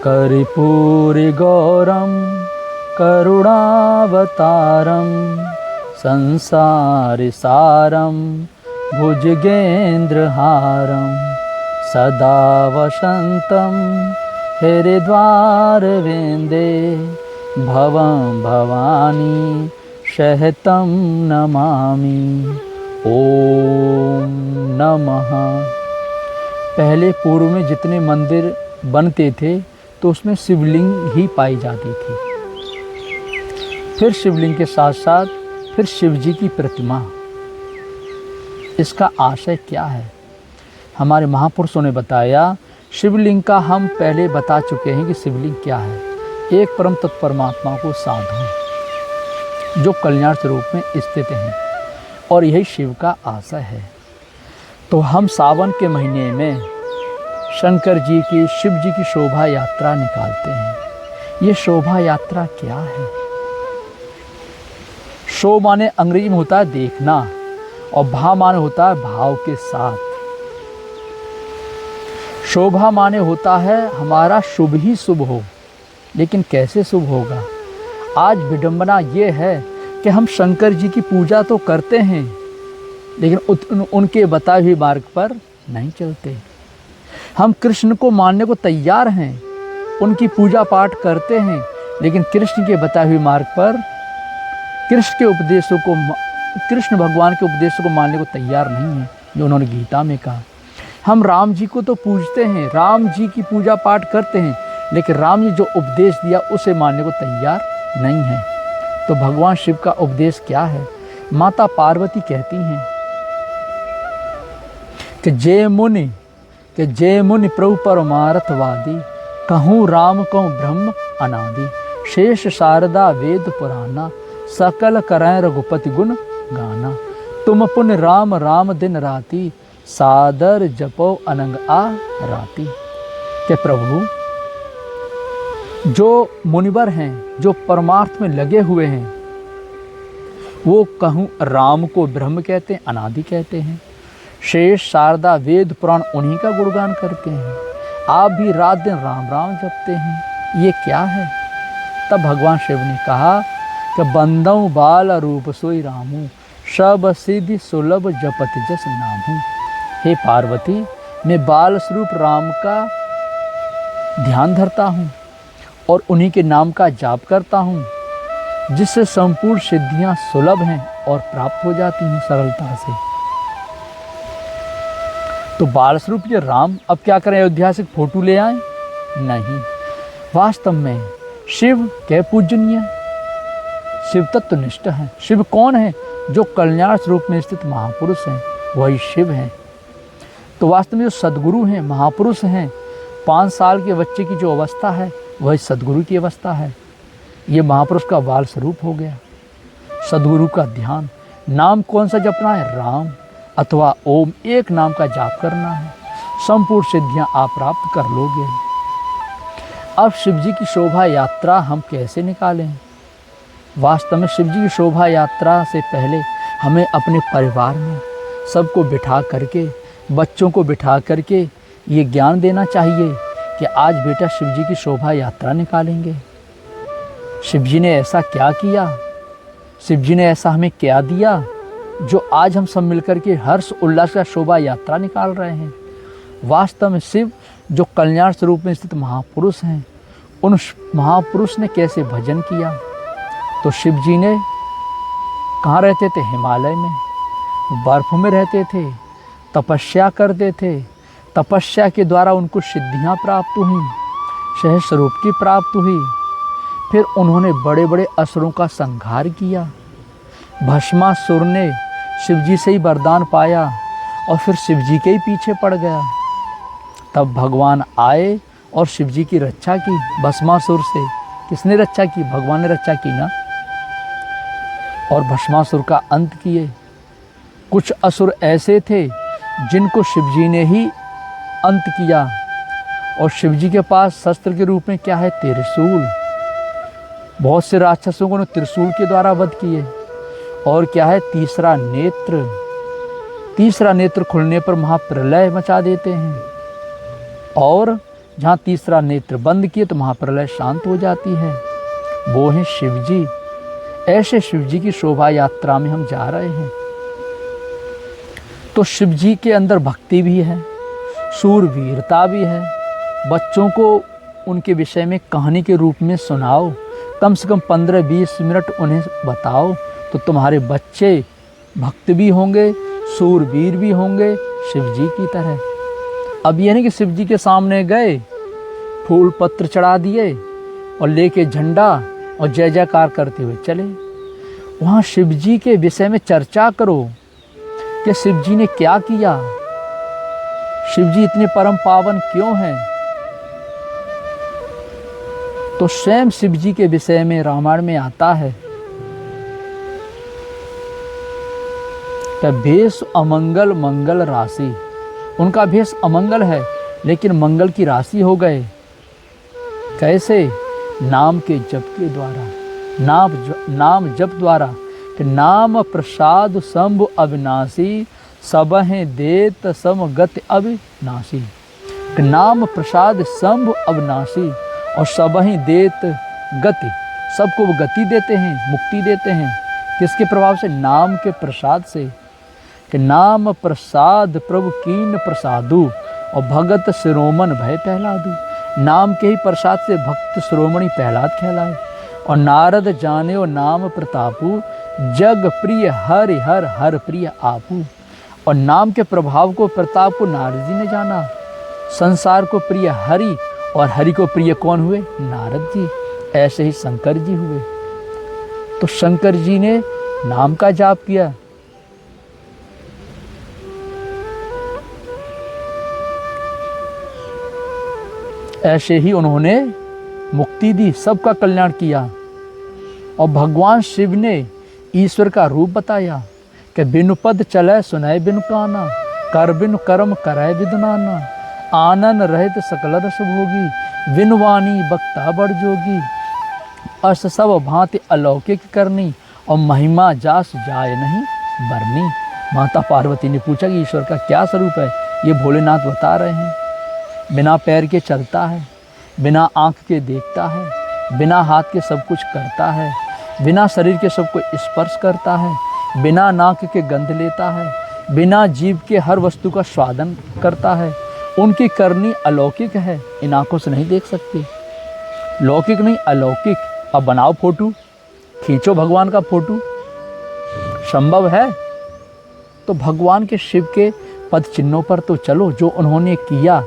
कर्पूरगौरं करुणावतारं संसारसारं भुजगेन्द्रहारं सदा वसन्तं हरिद्वारविन्दे भवं भवानी शहतं नमामि। ओम नमः। पहले पूर्व में जितने मंदिर बनते थे तो उसमें शिवलिंग ही पाई जाती थी। फिर शिवलिंग के साथ साथ फिर शिव जी की प्रतिमा। इसका आशय क्या है? हमारे महापुरुषों ने बताया। शिवलिंग का हम पहले बता चुके हैं कि शिवलिंग क्या है। एक परम तत्व परमात्मा को साधु जो कल्याण स्वरूप में स्थित हैं, और यही शिव का आशय है। तो हम सावन के महीने में शंकर जी की, शिव जी की शोभा यात्रा निकालते हैं। ये शोभा यात्रा क्या है? शो माने अंग्रेजी में होता है देखना, और भा माने होता है भाव के साथ। शोभा माने होता है हमारा शुभ ही शुभ हो, लेकिन कैसे शुभ होगा? आज विडंबना ये है कि हम शंकर जी की पूजा तो करते हैं, लेकिन उनके बताए हुए मार्ग पर नहीं चलते। हम कृष्ण को मानने को तैयार हैं, उनकी पूजा पाठ करते हैं, लेकिन कृष्ण के बताए हुए मार्ग पर कृष्ण भगवान के उपदेशों को मानने को तैयार नहीं है, जो उन्होंने गीता में कहा। हम राम जी को तो पूजते हैं, राम जी की पूजा पाठ करते हैं, लेकिन राम जी जो उपदेश दिया उसे मानने को तैयार नहीं है। तो भगवान शिव का उपदेश क्या है? माता पार्वती कहती हैं कि जय मुनि प्रभु परमार्थवादी, कहूँ राम कहूँ ब्रह्म अनादि, शेष शारदा वेद पुराना, सकल करैं रघुपति गुण गाना, तुम पुण्य राम राम दिन राति, सादर जपो अनंग आ राति। के प्रभु जो मुनिवर हैं, जो परमार्थ में लगे हुए हैं, वो कहूँ राम को ब्रह्म कहते हैं, अनादि कहते हैं। शेष शारदा वेद पुराण उन्हीं का गुणगान करते हैं। आप भी रात दिन राम राम जपते हैं। ये क्या है? तब भगवान शिव ने कहा कि बंदऊ बाल रूप सोई रामू, सब सिद्धि सुलभ जपति जस नामू। हे पार्वती, मैं बाल स्वरूप राम का ध्यान धरता हूँ और उन्हीं के नाम का जाप करता हूँ, जिससे संपूर्ण सिद्धियाँ सुलभ हैं और प्राप्त हो जाती हैं सरलता से। तो बाल स्वरूप ये राम अब क्या करें? अयोध्या से फोटो ले आए? नहीं, वास्तव में शिव क्या पूजनीय, शिव तत्वनिष्ठ है। शिव कौन है? जो कल्याण स्वरूप में स्थित महापुरुष हैं, वही शिव हैं। तो वास्तव में जो सद्गुरु हैं, महापुरुष हैं, 5 साल के बच्चे की जो अवस्था है वही सद्गुरु की अवस्था है। ये महापुरुष का बाल स्वरूप हो गया। सद्गुरु का ध्यान, नाम कौन सा जपना है? राम अथवा ओम, एक नाम का जाप करना है, संपूर्ण सिद्धियां आप प्राप्त कर लोगे। अब शिव जी की शोभा यात्रा हम कैसे निकालें? वास्तव में शिव जी की शोभा यात्रा से पहले हमें अपने परिवार में सबको बिठा करके, बच्चों को बिठा करके ये ज्ञान देना चाहिए कि आज बेटा शिव जी की शोभा यात्रा निकालेंगे। शिव जी ने ऐसा क्या किया? शिव जी ने ऐसा हमें क्या दिया जो आज हम सब मिलकर के हर्ष उल्लास का शोभा यात्रा निकाल रहे हैं? वास्तव में शिव जो कल्याण स्वरूप में स्थित महापुरुष हैं, उन महापुरुष ने कैसे भजन किया? तो शिव जी ने कहाँ रहते थे? हिमालय में, बर्फ में रहते थे, तपस्या करते थे। तपस्या के द्वारा उनको सिद्धियाँ प्राप्त हुई, सहज स्वरूप की प्राप्त हुई। फिर उन्होंने बड़े बड़े असुरों का संहार किया। भस्मासुर ने शिव जी से ही वरदान पाया और फिर शिव जी के ही पीछे पड़ गया। तब भगवान आए और शिव जी की रक्षा की। भस्मासुर से किसने रक्षा की? भगवान ने रक्षा की ना। और भस्मासुर का अंत किए। कुछ असुर ऐसे थे जिनको शिव जी ने ही अंत किया। और शिव जी के पास शस्त्र के रूप में क्या है? त्रिशूल। बहुत से राक्षसों को त्रिशूल के द्वारा वध किए। और क्या है? तीसरा नेत्र। तीसरा नेत्र खुलने पर महाप्रलय मचा देते हैं। और जहाँ तीसरा नेत्र बंद किए तो महाप्रलय शांत हो जाती है। वो हैं शिव जी। ऐसे शिव जी की शोभा यात्रा में हम जा रहे हैं। तो शिव जी के अंदर भक्ति भी है, शूरवीरता भी है। बच्चों को उनके विषय में कहानी के रूप में सुनाओ, कम से कम 15-20 मिनट उन्हें बताओ, तो तुम्हारे बच्चे भक्त भी होंगे, शूरवीर भी होंगे शिव जी की तरह। अब यह नहीं कि शिव जी के सामने गए, फूल पत्र चढ़ा दिए और लेके झंडा और जय जयकार करते हुए चले। वहाँ शिव जी के विषय में चर्चा करो कि शिव जी ने क्या किया, शिव जी इतने परम पावन क्यों हैं। तो स्वयं शिव जी के विषय में रामायण में आता है कि भेष अमंगल मंगल राशि। उनका भेष अमंगल है लेकिन मंगल की राशि हो गए। कैसे? नाम के जप के द्वारा, नाम जप द्वारा कि नाम प्रसाद शंभु अविनाशी, सबहें देत समगति अविनाशी। कि नाम प्रसाद शंभु अविनाशी और सबहें देत गति, सबको वो गति देते हैं, मुक्ति देते हैं। किसके प्रभाव से? नाम के प्रसाद से। कि नाम प्रसाद प्रभु कीन प्रसादु और भगत शिरोमन भय प्रहलादु। नाम के ही प्रसाद से भक्त शिरोमणि प्रहलाद कहलाए। और नारद जाने और नाम प्रतापु, जग प्रिय हरि हर हर प्रिय आपू। और नाम के प्रभाव को, प्रताप को नारद जी ने जाना। संसार को प्रिय हरि और हरि को प्रिय कौन हुए? नारद जी। ऐसे ही शंकर जी हुए। तो शंकर जी ने नाम का जाप किया। ऐसे ही उन्होंने मुक्ति दी, सबका कल्याण किया। और भगवान शिव ने ईश्वर का रूप बताया कि बिनु पद चले सुनाए बिनु काना, कर बिनु कर्म कराए बिदु नाना, आनन रहित सकल रस भोगी, बिनु वाणी बक्ता बड़ जोगी, अस सब भांति अलौकिक करनी और महिमा जास जाय नहीं बरनी। माता पार्वती ने पूछा कि ईश्वर का क्या स्वरूप है? ये भोलेनाथ बता रहे हैं। बिना पैर के चलता है, बिना आँख के देखता है, बिना हाथ के सब कुछ करता है, बिना शरीर के सबको स्पर्श करता है, बिना नाक के गंध लेता है, बिना जीभ के हर वस्तु का स्वादन करता है। उनकी करनी अलौकिक है, इन आँखों से नहीं देख सकते। लौकिक नहीं, अलौकिक। अब बनाओ फोटो, खींचो भगवान का फोटो, संभव है? तो भगवान के शिव के पद चिन्हों पर तो चलो। जो उन्होंने किया,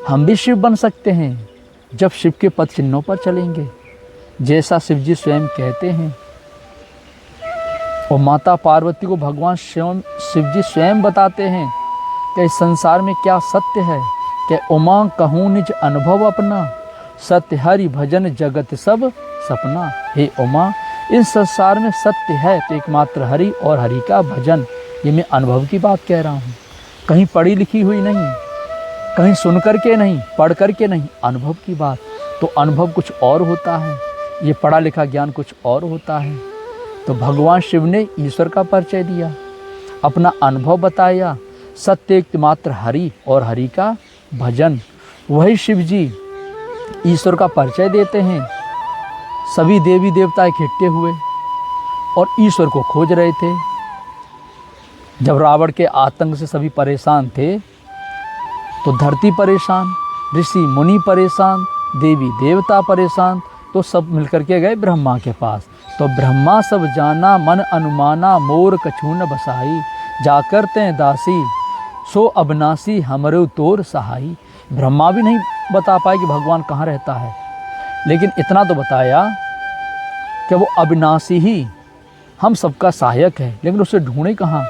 हम भी शिव बन सकते हैं जब शिव के पद चिन्हों पर चलेंगे, जैसा शिव जी स्वयं कहते हैं। और माता पार्वती को भगवान शिव जी स्वयं बताते हैं कि इस संसार में क्या सत्य है। कि उमा कहूँ निज अनुभव अपना, सत्य हरि भजन जगत सब सपना। हे उमा, इस संसार में सत्य है तो एकमात्र हरि और हरि का भजन। ये मैं अनुभव की बात कह रहा हूँ, कहीं पढ़ी लिखी हुई नहीं, कहीं सुन कर के नहीं, पढ़ कर के नहीं, अनुभव की बात। तो अनुभव कुछ और होता है, ये पढ़ा लिखा ज्ञान कुछ और होता है। तो भगवान शिव ने ईश्वर का परिचय दिया, अपना अनुभव बताया। सत्य एकमात्र हरि और हरि का भजन। वही शिव जी ईश्वर का परिचय देते हैं। सभी देवी देवता इकट्ठे हुए और ईश्वर को खोज रहे थे। जब रावण के आतंक से सभी परेशान थे तो धरती परेशान, ऋषि मुनि परेशान, देवी देवता परेशान, तो सब मिलकर के गए ब्रह्मा के पास। तो ब्रह्मा सब जाना मन अनुमाना, मोर कछु न बसाई, जाकर ते दासी सो अविनाशी हमरो तोर सहाई। ब्रह्मा भी नहीं बता पाए कि भगवान कहाँ रहता है, लेकिन इतना तो बताया कि वो अविनाशी ही हम सबका सहायक है, लेकिन उसे ढूंढे कहाँ।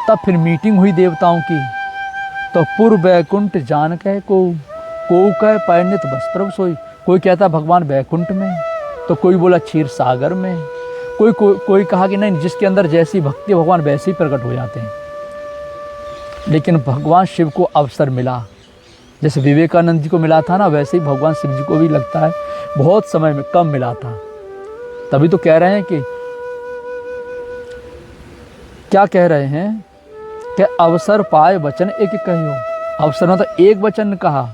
तब फिर मीटिंग हुई देवताओं की। तो पूर्व वैकुंठ जान कह को कह पैनित बस प्रभु सोई। कोई कहता भगवान वैकुंठ में, तो कोई बोला क्षीर सागर में, कोई कहा कि नहीं, जिसके अंदर जैसी भक्ति भगवान वैसे ही प्रकट हो जाते हैं। लेकिन भगवान शिव को अवसर मिला, जैसे विवेकानंद जी को मिला था ना, वैसे ही भगवान शिव जी को भी लगता है बहुत समय में कम मिला था। तभी तो कह रहे हैं कि क्या कह रहे हैं कि अवसर पाए वचन एक कहियो। अवसर मतलब एक वचन कहा,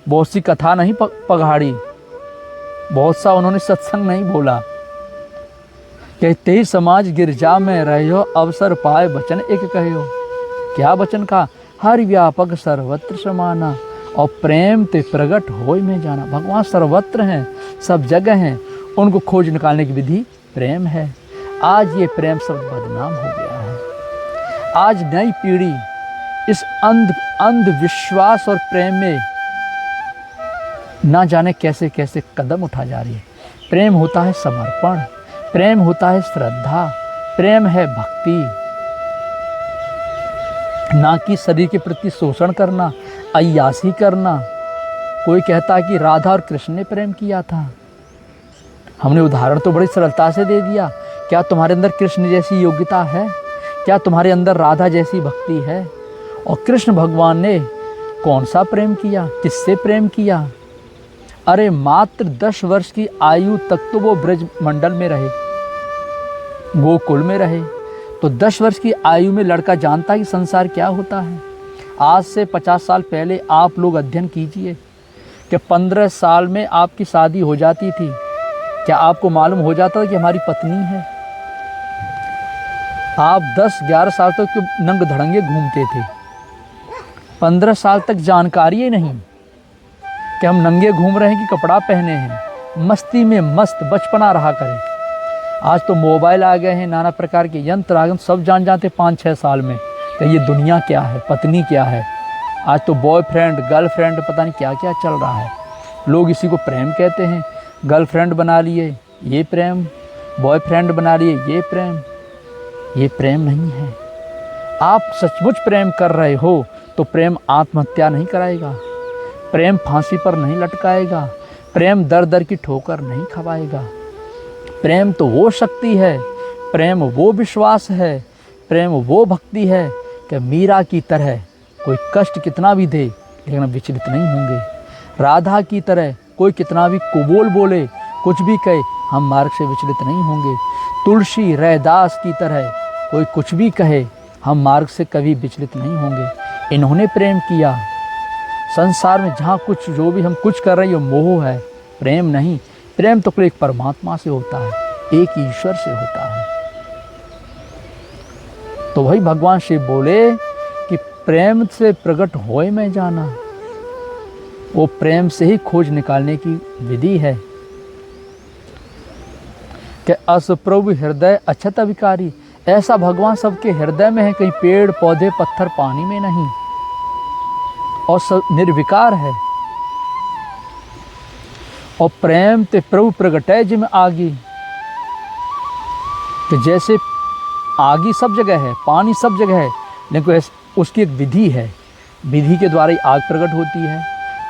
बहुत सी कथा नहीं पघाड़ी, बहुत सा उन्होंने सत्संग नहीं बोला। कहते ही समाज गिरजा में रहो, अवसर पाए वचन एक कहो। क्या वचन का? हर व्यापक सर्वत्र समाना, और प्रेम ते प्रगट होय में जाना। भगवान सर्वत्र हैं, सब जगह हैं, उनको खोज निकालने की विधि प्रेम है। आज ये प्रेम शब्द बदनाम हो गया है। आज नई पीढ़ी इस अंधविश्वास और प्रेम में ना जाने कैसे कैसे कदम उठा जा रही है। प्रेम होता है समर्पण, प्रेम होता है श्रद्धा, प्रेम है भक्ति, ना कि शरीर के प्रति शोषण करना, अय्यासी करना। कोई कहता है कि राधा और कृष्ण ने प्रेम किया था। हमने उदाहरण तो बड़ी सरलता से दे दिया। क्या तुम्हारे अंदर कृष्ण जैसी योग्यता है? क्या तुम्हारे अंदर राधा जैसी भक्ति है? और कृष्ण भगवान ने कौन सा प्रेम किया, किससे प्रेम किया? अरे मात्र 10 वर्ष की आयु तक तो वो ब्रज मंडल में रहे, गोकुल में रहे। तो 10 वर्ष की आयु में लड़का जानता है कि संसार क्या होता है। आज से 50 साल पहले आप लोग अध्ययन कीजिए कि 15 साल में आपकी शादी हो जाती थी। क्या आपको मालूम हो जाता था कि हमारी पत्नी है? आप 10-11 साल तक नंग धड़ंगे घूमते थे। 15 साल तक जानकारी ही नहीं कि हम नंगे घूम रहे हैं कि कपड़ा पहने हैं। मस्ती में मस्त बचपना रहा करें। आज तो मोबाइल आ गए हैं, नाना प्रकार के यंत्र आ गए, सब जान जाते 5-6 साल में कि ये दुनिया क्या है, पत्नी क्या है। आज तो बॉयफ्रेंड गर्लफ्रेंड पता नहीं क्या क्या चल रहा है। लोग इसी को प्रेम कहते हैं। गर्लफ्रेंड बना लिए ये प्रेम, बॉयफ्रेंड बना लिए ये प्रेम। ये प्रेम नहीं है। आप सचमुच प्रेम कर रहे हो तो प्रेम आत्महत्या नहीं कराएगा, प्रेम फांसी पर नहीं लटकाएगा, प्रेम दर दर की ठोकर नहीं खवाएगा। प्रेम तो वो शक्ति है, प्रेम वो विश्वास है, प्रेम वो भक्ति है कि मीरा की तरह कोई कष्ट कितना भी दे लेकिन हम विचलित नहीं होंगे। राधा की तरह कोई कितना भी कुबोल बोले, कुछ भी कहे, हम मार्ग से विचलित नहीं होंगे। तुलसी रैदास की तरह कोई कुछ भी कहे, हम मार्ग से कभी विचलित नहीं होंगे। इन्होंने प्रेम किया। संसार में जहाँ कुछ जो भी हम कुछ कर रहे हैं मोह है, प्रेम नहीं। प्रेम तो एक परमात्मा से होता है, एक ईश्वर से होता है। तो वही भगवान शिव बोले कि प्रेम से प्रकट होए में जाना। वो प्रेम से ही खोज निकालने की विधि है कि अस प्रभु हृदय अछत अविकारी। ऐसा भगवान सबके हृदय में है, कहीं पेड़ पौधे पत्थर पानी में नहीं, और सब निर्विकार है। और प्रेम ते प्रभु प्रगटै जिम आगी, कि जैसे आगी सब जगह है, पानी सब जगह है, लेकिन उसकी एक विधि है। विधि के द्वारा ही आग प्रकट होती है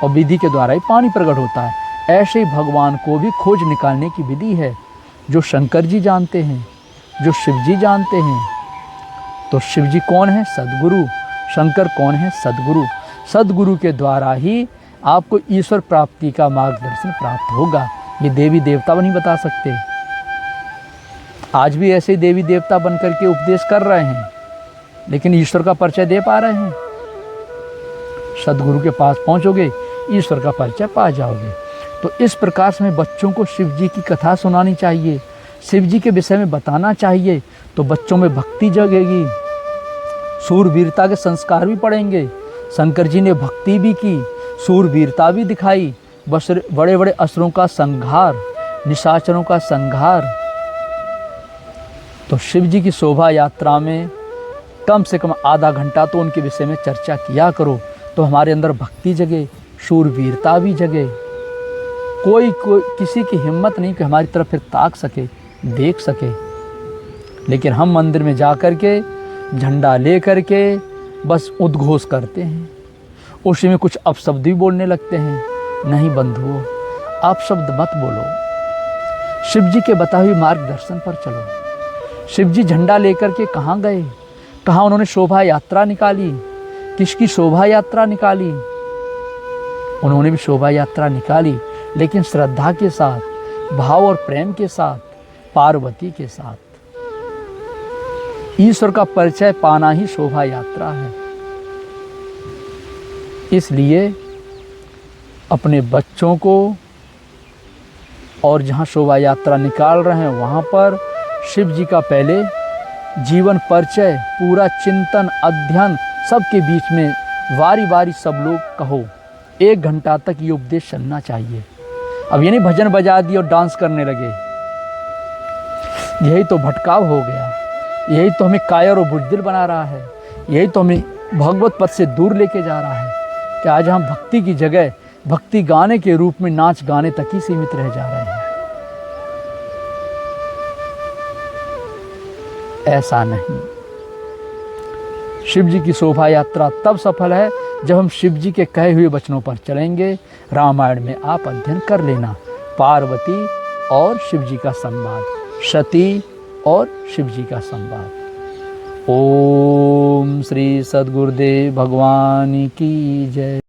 और विधि के द्वारा ही पानी प्रकट होता है। ऐसे ही भगवान को भी खोज निकालने की विधि है, जो शंकर जी जानते हैं, जो शिव जी जानते हैं। तो शिव जी कौन है? सद्गुरु। शंकर कौन है? सद्गुरु। सद्गुरु के द्वारा ही आपको ईश्वर प्राप्ति का मार्गदर्शन प्राप्त होगा। ये देवी देवता नहीं बता सकते। आज भी ऐसे ही देवी देवता बन करके उपदेश कर रहे हैं, लेकिन ईश्वर का परिचय दे पा रहे हैं? सद्गुरु के पास पहुंचोगे, ईश्वर का परिचय पा जाओगे। तो इस प्रकार से हमें बच्चों को शिव जी की कथा सुनानी चाहिए, शिव जी के विषय में बताना चाहिए। तो बच्चों में भक्ति जगेगी, सूरवीरता के संस्कार भी पड़ेंगे। शंकर जी ने भक्ति भी की, सूरवीरता भी दिखाई, बड़े बड़े असुरों का संहार, निशाचरों का संहार। तो शिव जी की शोभा यात्रा में कम से कम आधा घंटा तो उनके विषय में चर्चा किया करो, तो हमारे अंदर भक्ति जगे, शूरवीरता भी जगे। कोई किसी की हिम्मत नहीं कि हमारी तरफ फिर ताक सके, देख सके। लेकिन हम मंदिर में जा कर के झंडा ले कर के बस उद्घोष करते हैं, उसी में कुछ अपशब्द भी बोलने लगते हैं। नहीं बंधुओं, अपशब्द मत बोलो, शिव जी के बताए हुए मार्गदर्शन पर चलो। शिव जी झंडा लेकर के कहाँ गए, कहाँ उन्होंने शोभा यात्रा निकाली, किसकी शोभा यात्रा निकाली? उन्होंने भी शोभा यात्रा निकाली, लेकिन श्रद्धा के साथ, भाव और प्रेम के साथ, पार्वती के साथ। ईश्वर का परिचय पाना ही शोभा यात्रा है। इसलिए अपने बच्चों को और जहाँ शोभा यात्रा निकाल रहे हैं वहाँ पर शिव जी का पहले जीवन परिचय, पूरा चिंतन, अध्ययन, सबके बीच में वारी वारी सब लोग कहो। 1 घंटा तक ये उपदेश चलना चाहिए। अब ये नहीं भजन बजा दिए और डांस करने लगे, यही तो भटकाव हो गया, यही तो हमें कायर और बुजदिल बना रहा है, यही तो हमें भगवत पद से दूर लेके जा रहा है कि आज हम भक्ति की जगह भक्ति गाने के रूप में नाच गाने तक ही सीमित रह जा रहे हैं। ऐसा नहीं। शिव जी की शोभा यात्रा तब सफल है जब हम शिव जी के कहे हुए वचनों पर चलेंगे। रामायण में आप अध्ययन कर लेना, पार्वती और शिव जी का संवाद, सती और शिव जी का संवाद। ओम श्री सद्गुरुदेव भगवान की जय।